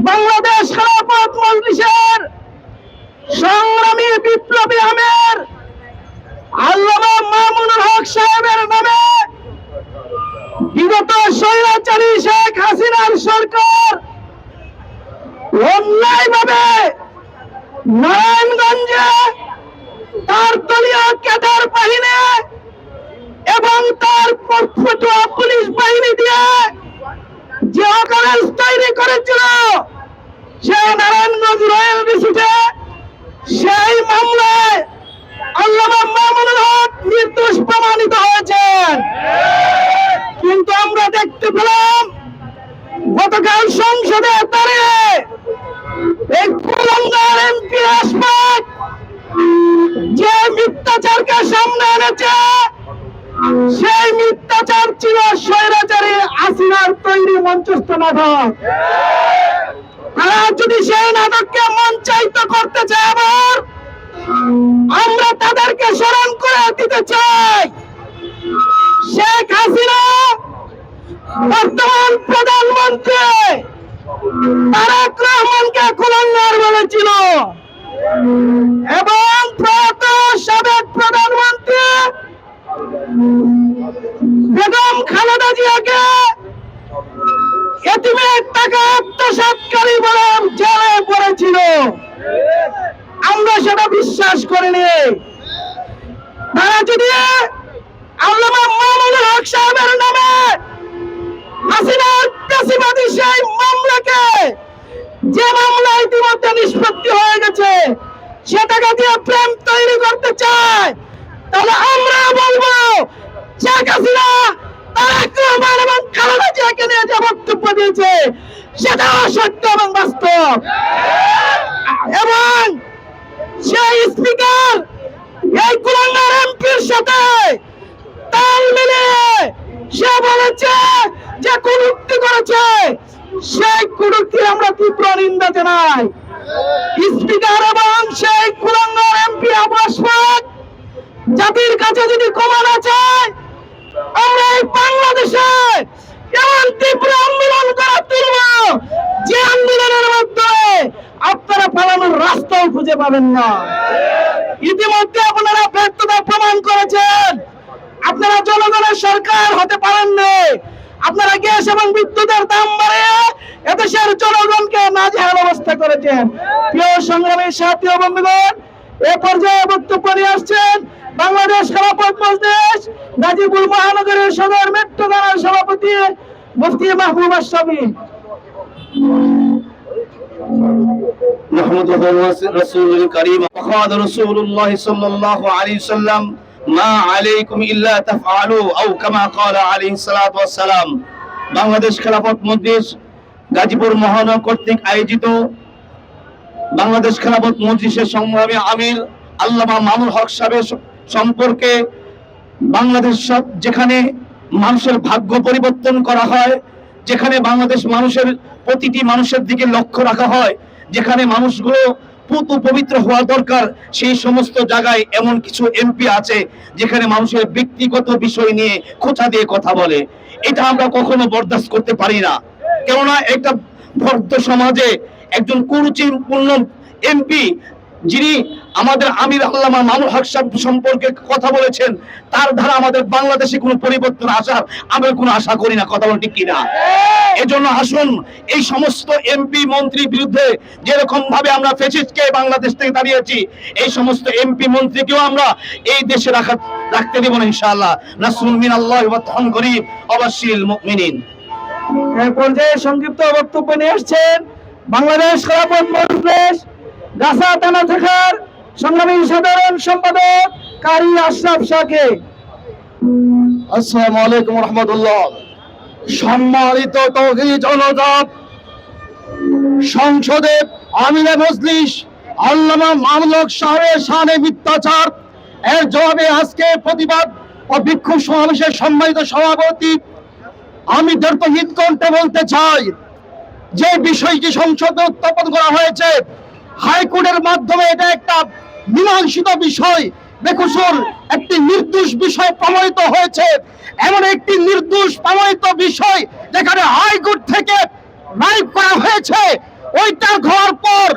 বাংলাদেশ খেলাফত মজলিসের সংগ্রামী বিপ্লবী আমির আল্লামা মামুনুল হক সাহেবের নামে বিগত স্বৈরাচারী শেখ হাসিনার সরকার অন্যায়ভাবে নারায়ণগঞ্জে তার দলীয় ক্যাডার বাহিনী এবং তার পটুয়া পুলিশ বাহিনী দিয়ে যে অকারেন্স তৈরি করেছিল সেই নারায়ণগঞ্জ রয়্যাল রিসিটে, সেই মামলায় আল্লামা মামুনুল হক নির্দোষ প্রমাণিত হয়েছেন। কিন্তু আমরা দেখতে পেলাম গতকাল সংসদে দাঁড়িয়ে এই কুলাঙ্গার এমপি আশফাক যে মিথ্যাচারকে সামনে এনেছে, সেই মিথ্যাচার ছিল স্বৈরাচারী হাসিনার তৈরি মঞ্চস্থ নাটক। তারা যদি সেই নাটককে মঞ্চায়িত করতে চায়, আবার আমরা তাদেরকে স্মরণ করে দিতে চাই, শেখ হাসিনা বর্তমান প্রধানমন্ত্রী তারেক রহমানকে কুলাঙ্গার বলেছিল এবং প্রয়াত সাবেক প্রধানমন্ত্রী বেগম খালেদা জিয়াকে এতিমের টাকা আত্মসাৎকারী বলে জেলে পড়েছিল। আমরা সেটা বিশ্বাস করিনি। তারা যদি আল্লামা মামুনুল হক সাহেবের নামে হাসিনার পেশিবাদী সেই মামলাকে, যে মামলা ইতিমধ্যে নিষ্পত্তি হয়ে গেছে, সেটাকে দিয়ে প্রেম তৈরি করতে চায়, তাহলে আমরা বলবো শেখ হাসিনা তারেক রহমান এবং খালেদা জিয়াকে নিয়ে যে বক্তব্য দিয়েছে সেটা অসত্য এবং বাস্তব। এবং সেই স্পিকার এই কুলাঙ্গার এমপির সাথে তাল মিলিয়ে সে বলেছে যে কুলুক্তি করেছে, সেই কুলুক্তি আমরা তীব্র নিন্দা জানাই। স্পিকার এবং সেই কুলাঙ্গার এমপি আশফাক জাতির কাছে যদি ক্ষমা না চায়, আমরা এই বাংলাদেশে এমন তীব্র আন্দোলন করা তুলব যে আন্দোলনের মাধ্যমে আপনারা পালানোর রাস্তাও খুঁজে পাবেন না। ইতিমধ্যে আপনারা ব্যর্থতা প্রমাণ করেছেন, আপনারা জনগণের সরকার হতে পারেননি। আপনারা গ্যাস এবং বিদ্যুতের দাম বাড়িয়ে এদেশের জনগণকে নাজেহাল অবস্থা করেছেন। প্রিয় সংগ্রামী সাথী ও বন্ধুগণ, এ পর্যায়ে বক্তব্য নিয়ে আসছেন বাংলাদেশ খেলাফত মজলিস গাজীপুর মহানগরের সদর মেট্রো থানার সভাপতি মুফতি মাহবুব আশরাফি। محمد رسول الكريم وقال رسول الله صلى الله عليه وسلم ما عليكم إلا تفعلوا أو كما قال عليه الصلاة والسلام। বাংলাদেশ খেলাফত মজলিস গাজীপুর মহানগর কর্তৃক আয়োজিত বাংলাদেশ খেলাফত মজলিসের সংগ্রামী আমির আল্লামা মামুনুল হক সাহেবের সম্পর্কে বাংলাদেশ যেখানে মানুষের ভাগ্য পরিবর্তন করা হয়, যেখানে বাংলাদেশ মানুষের প্রতিটি মানুষের দিকে লক্ষ্য রাখা হয়, যেখানে মানুষগুলো পুতু পবিত্র হওয়া দরকার, সেই সমস্ত জায়গায় এমন কিছু এমপি আছে যেখানে মানুষের ব্যক্তিগত বিষয় নিয়ে খোঁচা দিয়ে কথা বলে। এটা আমরা কখনো বরদাস্ত করতে পারি না। কেননা একটা ভদ্র সমাজে একজন কুরুচিপূর্ণ এমপি যিনি আমাদের আমির আল্লামা মামুনুল হক সাহেব সম্পর্কে কথা বলেছেন, তার দ্বারা আমাদের বাংলাদেশে কোনো পরিবর্তন আসার আমরা কোনো আশা করি না। কথা বলটি কিনা? এজন্য আসুন এই সমস্ত এমপি মন্ত্রীর বিরুদ্ধে যেরকম ভাবে আমরা ফ্যাসিস্টকে বাংলাদেশ থেকে তাড়িয়েছি, এই সমস্ত এমপি মন্ত্রীকেও আমরা এই দেশে রাখতে দেব না ইনশাআল্লাহ। নাসরুম মিনাল্লাহি ওয়া ফাতহুন করিব ওয়াবাশশিরিল মুমিনিন। এই পর্যায়ে সংক্ষিপ্ত বক্তব্য নিয়ে আসছেন বাংলাদেশ খেলাফত মজলিস গাছা থানা থাকার সংগ্রামী সাধারণ সম্পাদক কারি আশরাফ শাহকে। আসসালামু আলাইকুম ওয়া রাহমাতুল্লাহ। সম্মানিত তৌহিদি জনতা, সংসদে আমিরে মজলিস আল্লামা মামুনুল হক সাহেবের শানে মিথ্যাচার এর জবাবে আজকে প্রতিবাদ ও বিক্ষোভ সমাবেশের সম্মানিত সভাপতি আমি দীর্ঘহিত কণ্ঠে বলতে চাই যে বিষয়টি সংসদে উত্থাপন করা হয়েছে হাইকোর্টের মাধ্যমে, এটা একটা মীমাংসিত বিষয়, বেকসুর একটি নির্দোষ বিষয় প্রমাণিত হয়েছে। এমন একটি নির্দোষ প্রমাণিত বিষয় যেখানে হাইকোর্ট থেকে রায় করা হয়েছে, ওইটা হওয়ার পর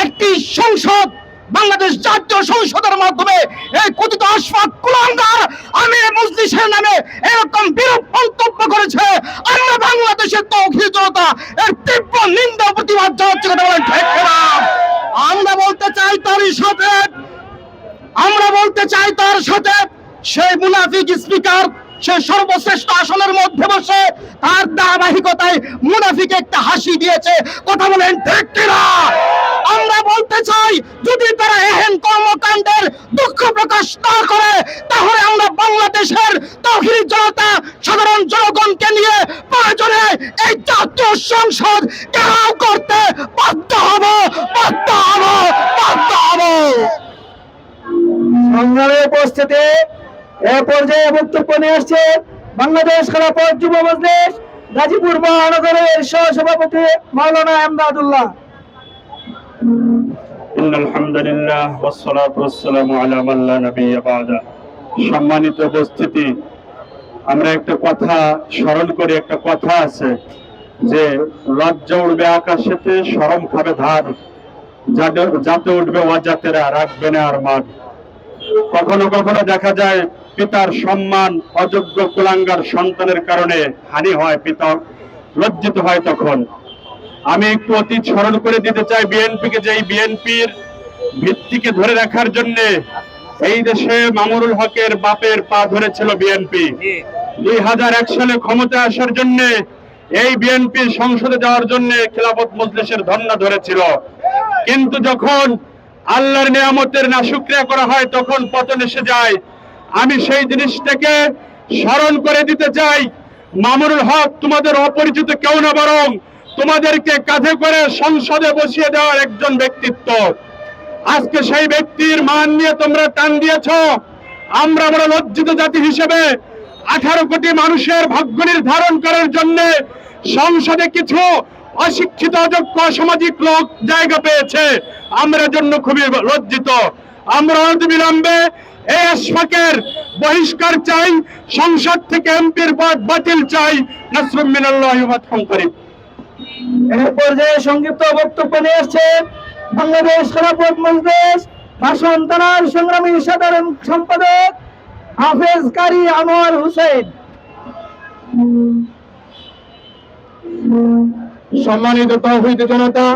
একটি সংসদ, বাংলাদেশ জাতীয় সংসদের মাধ্যমে এই কথিত আশফাক কুলাঙ্গার আমির মজলিসের নামে এরকম বিরূপ মন্তব্য করেছে। আমরা বাংলাদেশের তৌহিদি জনতা এর তীব্র নিন্দা প্রতিবাদ জানাচ্ছি। কথা বলেন ঠিক কিনা? আমরা বলতে চাই তার সাথে সেই মুনাফিক স্পিকার, সে সর্বশ্রেষ্ঠ আসনের মধ্যে বসে তার ধারাবাহিকতায় মুনাফিক একটা হাসি দিয়েছে। কথা বলেন ঠিক কিনা? আমরা বলতে চাই, যদি তারা এহেন কর্মকাণ্ডের দুঃখ প্রকাশ না করে, তাহলে আমরা বাংলাদেশের তাওহীদি জনতা সাধারণ জনগণকে নিয়ে প্রয়োজনে এই জাতীয় সংসদ ঘেরাও করতে বাধ্য হব। সংগ্রামের উপস্থিতি এ পর্যায়ে বক্তব্য নিয়ে আসছে বাংলাদেশ খেলাফত যুব মজলিস গাজীপুর মহানগরের সহসভাপতি মাওলানা এমদাদুল্লাহ। ইন্নাল হামদুলিল্লাহ ওয়াস সালাতু ওয়াস সালামু আলা মান লা নাবিয়্যা বা'দা। সম্মানিত উপস্থিতি, আমরা একটা কথা স্মরণ করি। একটা কথা আছে যে লজ্জা উঠবে আকাশেতে, শরম খাবে ধার, যাতে উঠবে অজাতেরা, রাখবে না আর মান। কখনো কখনো দেখা যায় পিতার সম্মান অযোগ্য কুলাঙ্গার সন্তানের কারণে হানি হয়, পিতা লজ্জিত হয়। তখন আমি একটু অতীত স্মরণ করে দিতে চাই বিএনপিকে, যে এই বিএনপির ভিত্তিকে ধরে রাখার জন্য এই দেশে মামুনুল হকের বাপের পা ধরেছিল বিএনপি। 2001 সালে ক্ষমতায় আসার জন্য এই বিএনপির সংসদে যাওয়ার জন্য খেলাফত মজলিসের ধর্ণা ধরেছিল। কিন্তু যখন আল্লাহর নিয়ামতের নাশুকরিয়া করা হয় তখন পতন এসে যায়। আমি সেই জিনিসটাকে স্মরণ করে দিতে চাই। মামুনুল হক তোমাদের অপরিচিত কেউ না, বরং তোমাদেরকে কাঁধে করে সংসদে বসিয়ে দেওয়ার একজন ব্যক্তিত্ব। আজকে সেই ব্যক্তির মান নিয়ে তোমরা টান দিয়েছ। আমরা লজ্জিত জাতি হিসেবে 18 কোটি মানুষের ভাগ্য নির্ধারণ করার জন্য সংসদে কিছু অশিক্ষিত অযোগ্য সামাজিক লোক জায়গা পেয়েছে। আমরা জন্য খুবই লজ্জিত। আমরা অনতিবিলম্বে এই আশফাকের বহিষ্কার চাই, সংসদ থেকে এমপির পদ বাতিল চাই। নাসরুম মিনাল্লাহি ওয়া ফাতহুন করিব। এ পর্যায়ে সংক্ষিপ্ত বক্তব্য নিয়ে আসছে বাংলাদেশ খেলাফত মজলিস ভাষণ থানার সংগ্রামী সাধারণ সম্পাদক হাফেজ কারি আনোয়ার হোসেন। সম্মানিত তাওহীদি জনতা,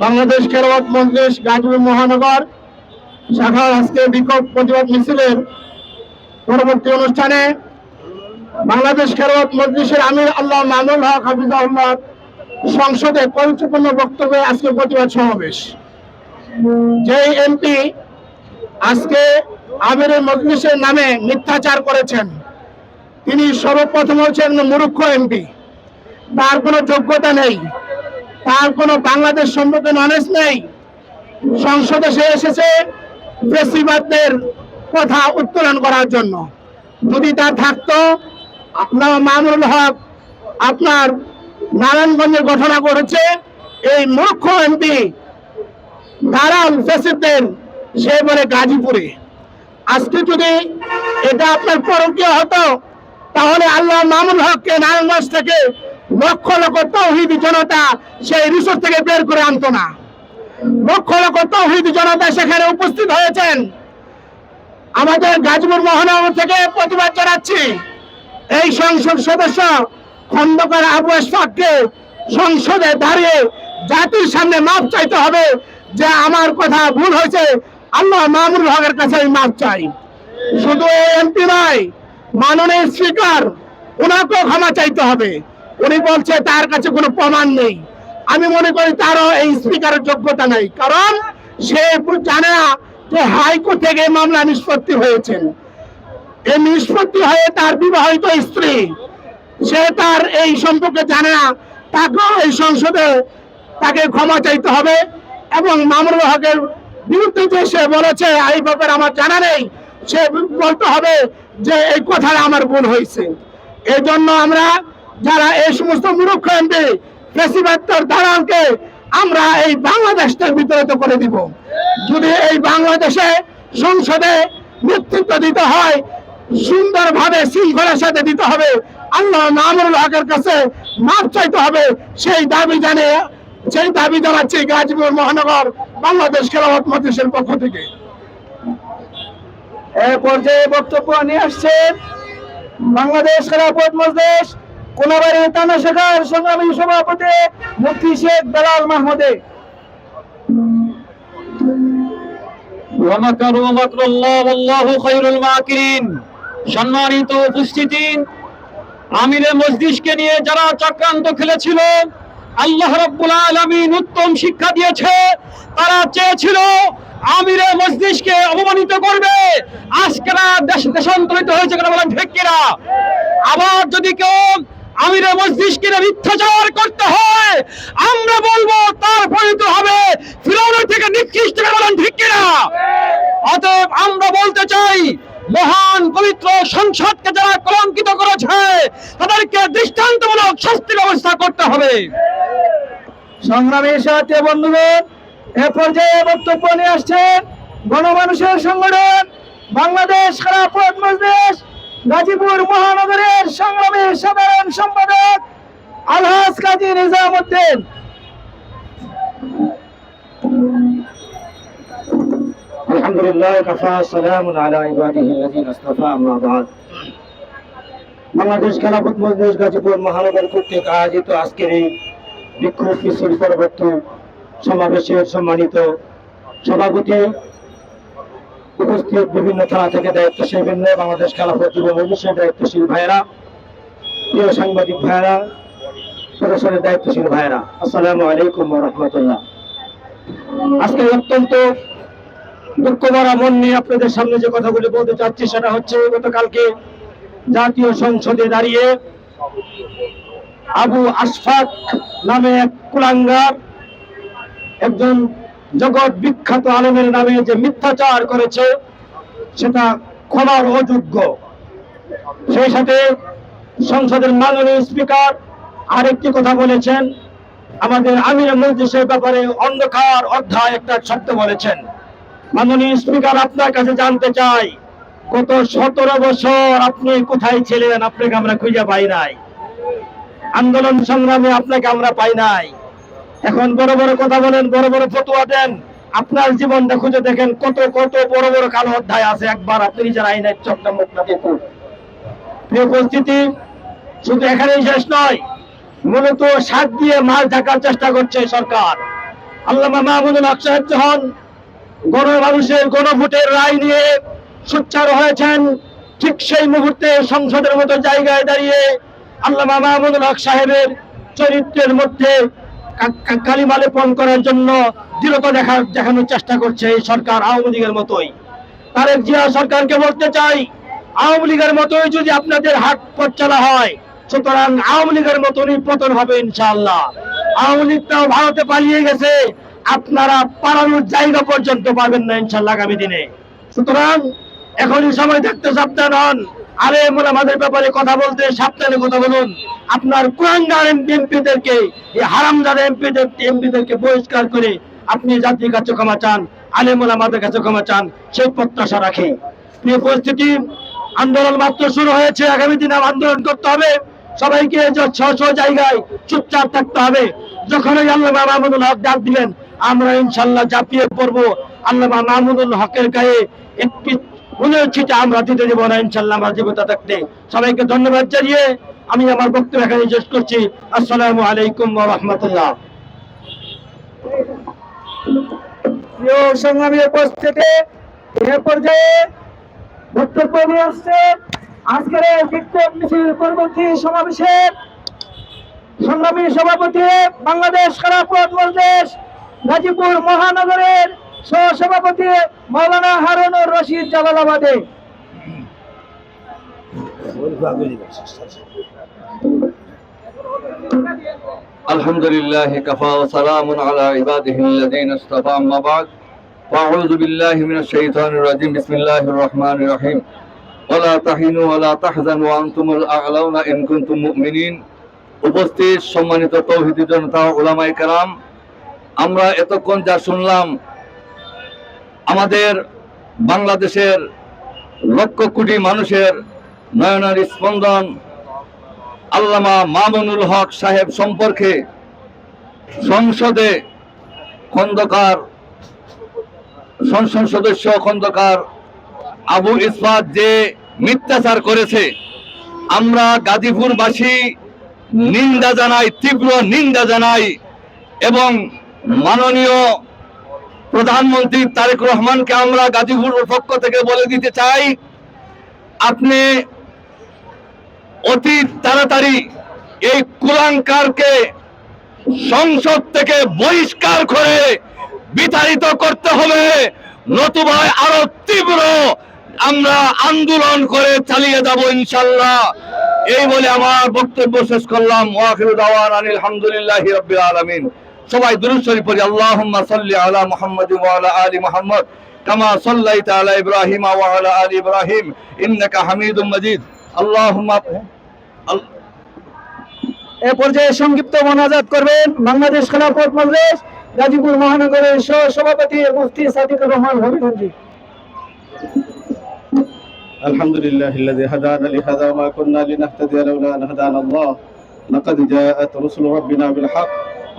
বাংলাদেশ খেলাফত মজলিস গাজীপুর মহানগর শাখার আজকে বিক্ষোভ প্রতিবাদ মিছিলের পরবর্তী অনুষ্ঠানে বাংলাদেশ খেলাফত মজলিসের আমির আল্লাহ মামুনুল হক হাফিজাহুল্লাহ সংসদে গুরুত্বপূর্ণ বক্তব্যে আজকে প্রতিবাদ সমাবেশ। যে এমপি আজকে আমিরের মজলিসের নামে মিথ্যাচার করেছেন, তিনি সর্বপ্রথম হচ্ছেন মূর্খ এমপি। তার কোনো যোগ্যতা নেই, তার কোনো বাংলাদেশ সম্পর্কে নলেজ নেই। সংসদে সে এসেছে ফ্যাসিবাদদের কথা উত্তোলন করার জন্য। যদি তা থাকতো, আপনার মামুনুল হক আপনার নারায়ণগঞ্জের ঘটনা করেছে, এই মূর্খ এমপি দালাল ফ্যাসিস্টদের সে বলে গাজীপুরে। আজকে যদি এটা আপনার পরকীয় হতো, তাহলে আল্লাহ মামুনুল হককে নারায়ণগঞ্জ থেকে লক্ষ লক্ষ তাওহীদি জনতা সেই রিসোর্ট থেকে বের করে আনতো না। লক্ষ লক্ষ তাওহীদি জনতা সেখানে উপস্থিত হয়েছেন। আমাদের গাজীপুর মহানগর থেকে প্রতিবাদ জানাচ্ছি, এই সংসদ সদস্য খন্দকার আবু আশফাককে সংসদে দাঁড়িয়ে জাতির সামনে মাপ চাইতে হবে যে আমার কথা ভুল হয়েছে, আল্লাহ মামুনুল হকের কাছে আমি মাপ চাই। শুধু এমপি নয়, মাননীয় স্পিকার, ওনাকেও ক্ষমা চাইতে হবে। উনি বলছে তার কাছে কোনো প্রমাণ নেই। আমি মনে করি তারও এই স্পিকারের যোগ্যতা নেই, কারণ সে জানে না যে হাইকোর্ট থেকে মামলা নিষ্পত্তি হয়েছেন। এই নিষ্পত্তি হয়ে তার বিবাহিত স্ত্রী, সে তার এই সম্পর্কে জানে না। তাকেও এই সংসদে তাকে ক্ষমা চাইতে হবে এবং মামুনুল হকের বিরুদ্ধে যে সে বলেছে এই ব্যাপারে আমার জানা নেই, সে বলতে হবে যে এই কথাটা আমার ভুল হয়েছে। এই জন্য আমরা যারা এই সমস্ত মূর্খ এমপি ফ্যাসিবাদের দালালকে আমরা এই বাংলাদেশ থেকে বিতাড়িত করে দিব। যদি এই বাংলাদেশে সংসদে নেতৃত্ব দিতে হয়, সুন্দরভাবে শৃঙ্খলার সাথে দিতে হবে। আল্লাহ মামুনুল হকের কাছে মাপ চাইতে হবে, সেই দাবি জানাচ্ছে গাজীপুর মহানগর বাংলাদেশ খেলাফত মজলিসের পক্ষ থেকে। এ পর্যায়ে বক্তব্য নিয়ে আসছেন বাংলাদেশ খেলাফত মজলিস কোনাবাড়ি থানা শাখার সংগ্রামী সভাপতি মুফতি শেখ বেলাল মাহমুদে। সম্মানিত উপস্থিতি, আমিরে মসজিদকে নিয়ে যারা চক্রান্ত খেলেছিল, আল্লাহ রাব্বুল আলামিন উত্তম শিক্ষা দিয়েছে। তারা চেয়েছিল আমিরে মসজিদকে অপমানিত করবে, আজকে দেশান্তরিত হয়েছে কেন বলেন ঠিক কিনা? আবার যদি কেউ আমিরে মসজিদকে মিথ্যাচার করতে হয়, আমরা বলবো তার পরিণত হবে ফিরআউনের থেকে নিকৃষ্ট, বলেন ঠিক কিনা? অতএব আমরা বলতে চাই, মহান পবিত্র সংসদকে যারা কলঙ্কিত করেছে তাদেরকে দৃষ্টান্তমূলক শাস্তির ব্যবস্থা করতে হবে। সংগ্রামী সাথী বন্ধুগণ, এ পর্যায়ে বক্তব্য নিয়ে আসছেন গণমানুষের সংগঠন বাংলাদেশ খেলাফত মজলিস গাজীপুর মহানগরের সংগ্রামী সাধারণ সম্পাদক আলহাজ কাজী নিজামউদ্দিন। আলহামদুলিল্লাহ কাফা সালামুন আলা ইবাদিহিল্লাযিনা ইসতাফা, আম্মা বা'দ। বাংলাদেশ খেলাফত মজলিস গাজীপুর মহানগর কর্তৃক আয়োজিত আজকের এই বিক্ষোভ মিছিল পরবর্তী সমাবেশের সম্মানিত সভাপতি, উপস্থিত বিভিন্ন থানা থেকে দায়িত্বশীল বৃন্দ, বাংলাদেশ খেলাফত যুব মজলিসের দায়িত্বশীল ভাইয়েরা, প্রিয় সাংবাদিক ভাইয়েরা, প্রশাসনের দায়িত্বশীল ভাইয়েরা, আসসালামু আলাইকুম ওয়া রাহমাতুল্লাহ। আজকে অত্যন্ত দুঃখ ভরা মন নিয়ে আপনাদের সামনে যে কথাগুলি বলতে চাচ্ছি সেটা হচ্ছে, গতকালকে জাতীয় সংসদে দাঁড়িয়ে আবু আশফাক নামে এক কুলাঙ্গার, একজন জগৎ বিখ্যাত আলেমের নামে যে মিথ্যাচার করেছে সেটা ক্ষমার অযোগ্য। সেই সাথে সংসদের মাননীয় স্পিকার আরেকটি কথা বলেছেন, আমাদের আমিরে মজলিসের ব্যাপারে অন্ধকার অধ্যায় একটা শব্দ বলেছেন। মাননীয় স্পিকার, আপনার কাছে জানতে চাই, গত 17 বছর আপনি কোথায় ছিলেন? আপনাকে আমরা খুঁজে পাই নাই। আন্দোলন সংগ্রামে আপনাকে আমরা পাই নাই। এখন বড় বড় কথা বলেন, বড় বড় ফতোয়া দেন, আপনার জীবনটা খুঁজে দেখেন কত কত বড় বড় কালো অধ্যায় আছে। একবার আপনি নিজের আইনের চোখটা মুখটা দেখুন। প্রিয় উপস্থিতি, শুধু এখানেই শেষ নয়, মূলত শাক দিয়ে মাছ ঢাকার চেষ্টা করছে সরকার। আল্লামা মাহমুদুল হক সাহেব যখন গণমানুষের গণভোটের রায় নিয়ে সোচ্চার হয়েছেন, ঠিক সেই মুহূর্তে সংসদের মতো জায়গায় দাঁড়িয়ে আল্লামা মাহমুদুল হক সাহেবের চরিত্রের মধ্যে কালিমা লেপন করার জন্য দৃঢ়তা দেখানোর চেষ্টা করছে এই সরকার, আওয়ামী লীগের মতোই। তারেক জিয়া সরকারকে বলতে চাই, আওয়ামী লীগের মতোই যদি আপনাদের হাট পথ চলা হয়, সুতরাং আওয়ামী লীগের মতনই পতন হবে ইনশাআল্লাহ। আওয়ামী লীগটাও ভারতে পালিয়ে গেছে, আপনারা পালানোর জায়গা পর্যন্ত পাবেন না ইনশাআল্লাহ আগামী দিনে। সুতরাং এখনই সময় থাকতে সাবধান হন। আলেম ওলামাদের ব্যাপারে কথা বলতে সাবধানে কথা বলুন। আপনার কুলাঙ্গার এমপিদেরকে, এই হারামজাদা এমপিদেরকে বহিষ্কার করে আপনি জাতির কাছে ক্ষমা চান, আলেম ওলামাদের কাছে ক্ষমা চান, সেই প্রত্যাশা রাখি। প্রিয় উপস্থিতি, আন্দোলন মাত্র শুরু হয়েছে, আগামী দিনে আন্দোলন করতে হবে। সবাইকে জায়গায় চুপচাপ থাকতে হবে। যখনই আল্লামা মাহমুদুল হক ডাক দিবেন, আমরা ইনশাআল্লাহ ঝাঁপিয়ে পড়বো। আল্লামা মাহমুদুল হকের গায়ে একটি ছিটা আমরা দিতে দেবো না ইনশাআল্লাহ, আমরা জীবিত থাকতে। সবাইকে ধন্যবাদ জানিয়ে আমি আমার বক্তব্য এখানে শেষ করছি। আসসালামু আলাইকুম ওয়া রাহমাতুল্লাহ। প্রিয় সংগ্রামী উপস্থিতি, এ পর্যায়ে বক্তব্য নিয়ে আসছে আজকের এই বিক্ষোভ মিছিল পরবর্তী সমাবেশের সংগ্রামী সভাপতি বাংলাদেশ খেলাফত মজলিস গাজীপুর মহানগরের সহসভাপতি মাওলানা হারুনুর রশিদ জালালাবাদী। আলহামদুলিল্লাহ কাফা ওয়া সালামুন আলা ইবাদিহিল্লাযিনা ইসতাফা, আম্মা বা'দ। আউযু বিল্লাহি মিনাশ শাইতানির রাজীম। বিসমিল্লাহির রহমানির রহিম। ওয়ালা তাহিনু ওয়ালা তাহজানু ওয়া আনতুমুল আ'লাউনা ইন কুনতুম মুমিনিন। উপস্থিত সম্মানিত তাওহীদি জনতা, উলামায়ে কেরাম, আমরা এতক্ষণ যা শুনলাম, আমাদের বাংলাদেশের লক্ষ কোটি মানুষের নয়নের স্পন্দন আল্লামা মামুনুল হক সাহেব সম্পর্কে সংসদে সংসদ সদস্য খন্দকার আবু ইসফাত যে মিথ্যাচার করেছে, আমরা গাজীপুরবাসী নিন্দা জানাই, তীব্র নিন্দা জানাই এবং মাননীয় প্রধানমন্ত্রী তারেক রহমানকে আমরা গাজীপুরের পক্ষ থেকে বলে দিতে চাই, আপনি অতি তাড়াতাড়ি এই কুলাঙ্কারকে সংসদ থেকে বহিষ্কার করে বিতাড়িত করতে হবে, নতুবা আরো তীব্র আমরা আন্দোলন করে চালিয়ে যাব ইনশাআল্লাহ। এই বলে আমার বক্তব্য শেষ করলাম। ওয়া আখিরু দাওয়ানা আলহামদুলিল্লাহি রাব্বিল আলামিন। সবাই দুরূদ শরীফ পড়ি। আল্লাহুম্মা সাল্লি আলা মুহাম্মাদ ওয়া আলা আলি মুহাম্মাদ কামা সাল্লাইতা আলা ইব্রাহিম ওয়া আলা আলি ইব্রাহিম ইন্নাকা হামিদুম মাজিদ। আল্লাহুম্মা এ পর্যায়ে সংক্ষিপ্ত মোনাজাত করবেন বাংলাদেশ খেলাফত মজলিস গাজীপুর মহানগরের সহ সভাপতি মুফতি সাদিকুর রহমান হবিগঞ্জি। الحمد لله الذي هدانا لهذا وما كنا لنهتدي لولا أن هدانا الله لقد جاءت رسل ربنا بالحق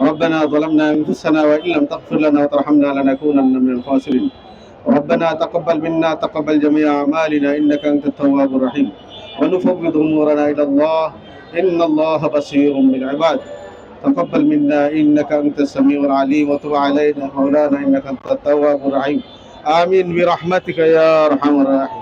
ربنا ظلمنا أنفسنا وإن لم تغفر لنا وترحمنا لنكونن من الخاسرين ربنا تقبل منا تقبل جميع أعمالنا إنك أنت التواب الرحيم ونفوض أمورنا إلى الله إن الله بصير بالعباد تقبل منا إنك أنت السميع العليم وتب علينا مولانا إنك أنت التواب الرحيم آمين برحمتك يا أرحم الراحمين.